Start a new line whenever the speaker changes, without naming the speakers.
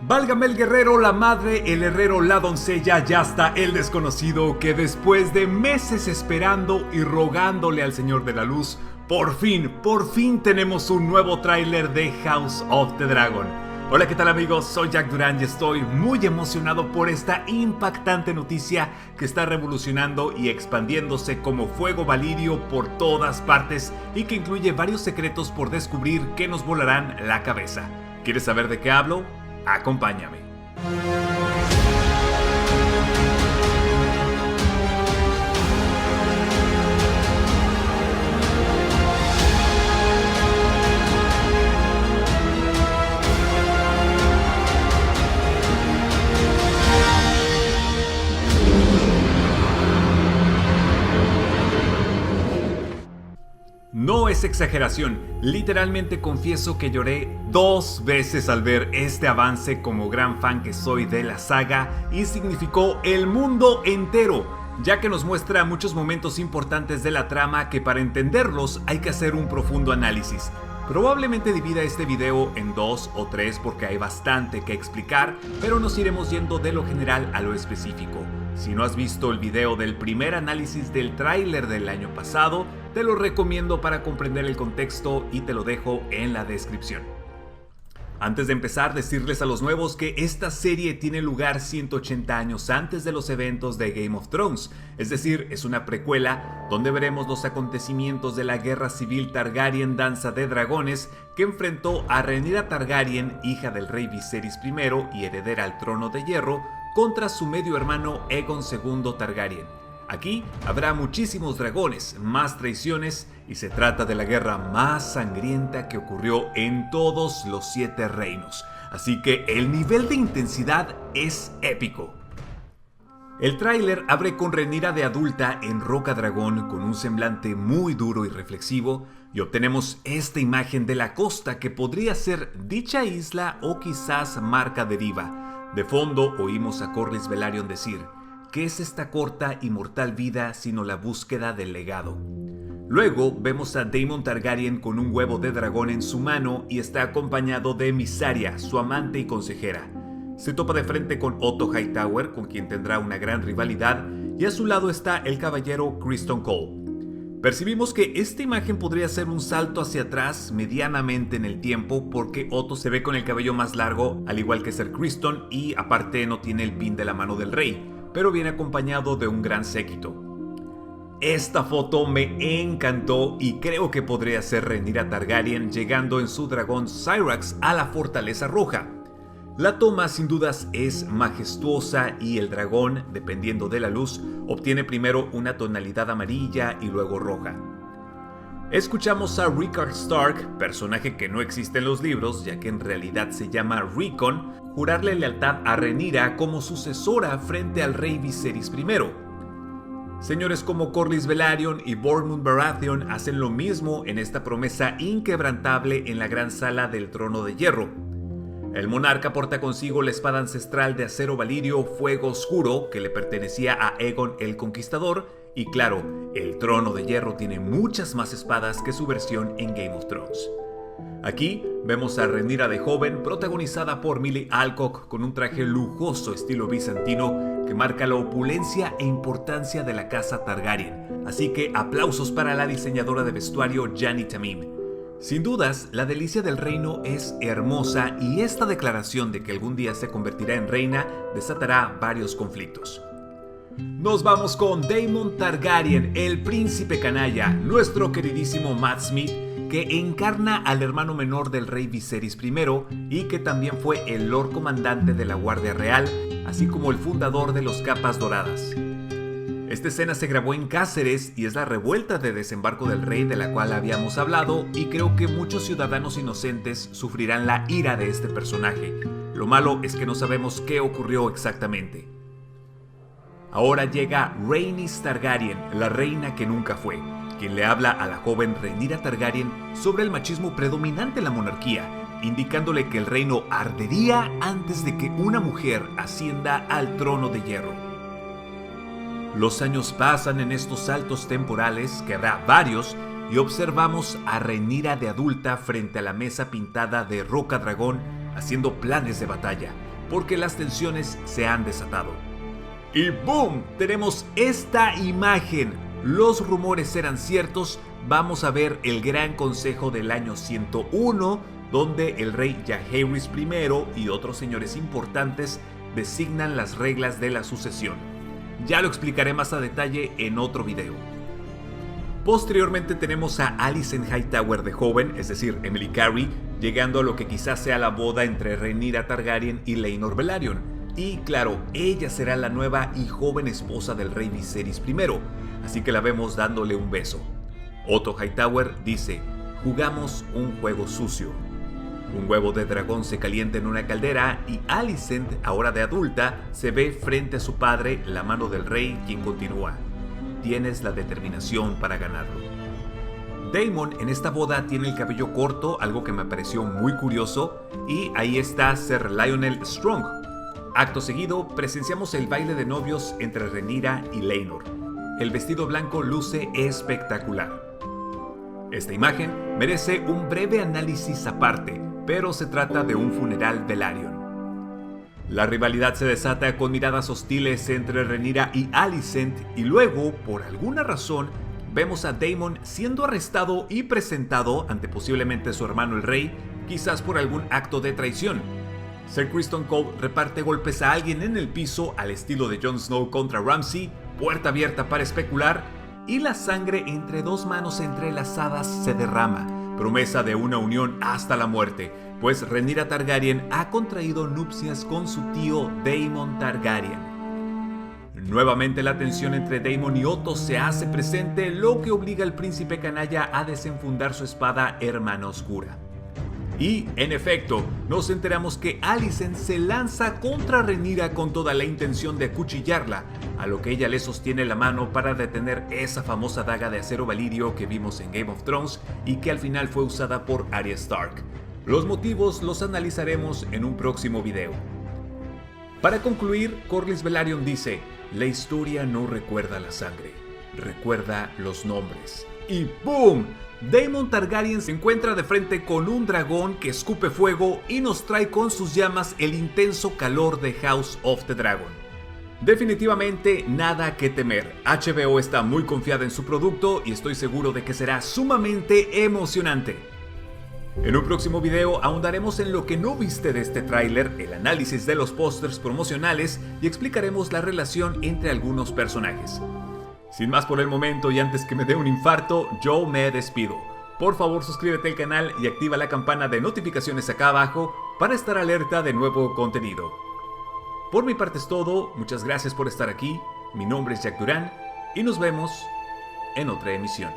Válgame el guerrero, la madre, el herrero, la doncella, ya está el desconocido que después de meses esperando y rogándole al Señor de la Luz, por fin tenemos un nuevo tráiler de House of the Dragon. Hola, ¿qué tal amigos? Soy Jack Durán y estoy muy emocionado por esta impactante noticia que está revolucionando y expandiéndose como fuego valirio por todas partes y que incluye varios secretos por descubrir que nos volarán la cabeza. ¿Quieres saber de qué hablo? Acompáñame. No es exageración, literalmente confieso que lloré 2 veces al ver este avance como gran fan que soy de la saga y significó el mundo entero, ya que nos muestra muchos momentos importantes de la trama que para entenderlos hay que hacer un profundo análisis. Probablemente divida este video en 2 o 3 porque hay bastante que explicar, pero nos iremos yendo de lo general a lo específico. Si no has visto el video del primer análisis del tráiler del año pasado, te lo recomiendo para comprender el contexto y te lo dejo en la descripción. Antes de empezar, decirles a los nuevos que esta serie tiene lugar 180 años antes de los eventos de Game of Thrones, es decir, es una precuela donde veremos los acontecimientos de la Guerra Civil Targaryen Danza de Dragones que enfrentó a Rhaenyra Targaryen, hija del rey Viserys I y heredera al trono de hierro, contra su medio hermano Aegon II Targaryen. Aquí habrá muchísimos dragones, más traiciones y se trata de la guerra más sangrienta que ocurrió en todos los 7 reinos. Así que el nivel de intensidad es épico. El tráiler abre con Rhaenyra de adulta en Roca Dragón con un semblante muy duro y reflexivo y obtenemos esta imagen de la costa que podría ser dicha isla o quizás Marca Deriva. De fondo oímos a Corlys Velaryon decir: ¿qué es esta corta y mortal vida sino la búsqueda del legado? Luego vemos a Daemon Targaryen con un huevo de dragón en su mano y está acompañado de Mysaria, su amante y consejera. Se topa de frente con Otto Hightower, con quien tendrá una gran rivalidad, y a su lado está el caballero Criston Cole. Percibimos que esta imagen podría ser un salto hacia atrás medianamente en el tiempo porque Otto se ve con el cabello más largo, al igual que Ser Criston, y aparte no tiene el pin de la mano del rey, pero viene acompañado de un gran séquito. Esta foto me encantó y creo que podría ser Rhaenyra Targaryen llegando en su dragón Syrax a la Fortaleza Roja. La toma sin dudas es majestuosa y el dragón, dependiendo de la luz, obtiene primero una tonalidad amarilla y luego roja. Escuchamos a Rickard Stark, personaje que no existe en los libros ya que en realidad se llama Rickon, jurarle lealtad a Rhaenyra como sucesora frente al rey Viserys I. Señores como Corlys Velaryon y Bormund Baratheon hacen lo mismo en esta promesa inquebrantable en la gran sala del Trono de Hierro. El monarca porta consigo la espada ancestral de acero valirio Fuego Oscuro que le pertenecía a Aegon el Conquistador y claro, el Trono de Hierro tiene muchas más espadas que su versión en Game of Thrones. Aquí vemos a Rhaenyra de joven protagonizada por Millie Alcock con un traje lujoso estilo bizantino que marca la opulencia e importancia de la casa Targaryen, así que aplausos para la diseñadora de vestuario Jani Tamim. Sin dudas, la delicia del reino es hermosa y esta declaración de que algún día se convertirá en reina desatará varios conflictos. Nos vamos con Daemon Targaryen, el príncipe canalla, nuestro queridísimo Matt Smith, que encarna al hermano menor del rey Viserys I y que también fue el Lord Comandante de la Guardia Real, así como el fundador de los Capas Doradas. Esta escena se grabó en Cáceres y es la revuelta de desembarco del rey de la cual habíamos hablado y creo que muchos ciudadanos inocentes sufrirán la ira de este personaje. Lo malo es que no sabemos qué ocurrió exactamente. Ahora llega Rhaenys Targaryen, la reina que nunca fue, quien le habla a la joven Rhaenyra Targaryen sobre el machismo predominante en la monarquía, indicándole que el reino ardería antes de que una mujer ascienda al trono de hierro. Los años pasan en estos saltos temporales, que habrá varios, y observamos a Rhaenyra de adulta frente a la mesa pintada de Roca Dragón haciendo planes de batalla, porque las tensiones se han desatado. Y ¡boom! Tenemos esta imagen. Los rumores eran ciertos. Vamos a ver el Gran Consejo del año 101, donde el rey Jaehaerys I y otros señores importantes designan las reglas de la sucesión. Ya lo explicaré más a detalle en otro video. Posteriormente tenemos a Alicent Hightower de joven, es decir, Emily Carey, llegando a lo que quizás sea la boda entre Rhaenyra Targaryen y Laenor Velaryon. Y claro, ella será la nueva y joven esposa del rey Viserys I, así que la vemos dándole un beso. Otto Hightower dice: jugamos un juego sucio. Un huevo de dragón se calienta en una caldera y Alicent, ahora de adulta, se ve frente a su padre, la mano del rey, quien continúa: tienes la determinación para ganarlo. Daemon en esta boda tiene el cabello corto, algo que me pareció muy curioso, y ahí está Sir Lionel Strong. Acto seguido, presenciamos el baile de novios entre Rhaenyra y Laenor. El vestido blanco luce espectacular. Esta imagen merece un breve análisis aparte, pero se trata de un funeral Velaryon. La rivalidad se desata con miradas hostiles entre Rhaenyra y Alicent, y luego, por alguna razón, vemos a Daemon siendo arrestado y presentado ante posiblemente su hermano el rey, quizás por algún acto de traición. Sir Criston Cole reparte golpes a alguien en el piso al estilo de Jon Snow contra Ramsay, puerta abierta para especular, y la sangre entre dos manos entrelazadas se derrama, promesa de una unión hasta la muerte, pues Rhaenyra Targaryen ha contraído nupcias con su tío Daemon Targaryen. Nuevamente la tensión entre Daemon y Otto se hace presente, lo que obliga al príncipe canalla a desenfundar su espada Hermana Oscura. Y, en efecto, nos enteramos que Alicent se lanza contra Rhaenyra con toda la intención de acuchillarla, a lo que ella le sostiene la mano para detener esa famosa daga de acero valirio que vimos en Game of Thrones y que al final fue usada por Arya Stark. Los motivos los analizaremos en un próximo video. Para concluir, Corlys Velaryon dice: la historia no recuerda la sangre, recuerda los nombres. Y ¡boom! Daemon Targaryen se encuentra de frente con un dragón que escupe fuego y nos trae con sus llamas el intenso calor de House of the Dragon. Definitivamente nada que temer. HBO está muy confiada en su producto y estoy seguro de que será sumamente emocionante. En un próximo video ahondaremos en lo que no viste de este tráiler, el análisis de los pósters promocionales y explicaremos la relación entre algunos personajes. Sin más por el momento y antes que me dé un infarto, yo me despido. Por favor, suscríbete al canal y activa la campana de notificaciones acá abajo para estar alerta de nuevo contenido. Por mi parte es todo, muchas gracias por estar aquí, mi nombre es Jack Durán y nos vemos en otra emisión.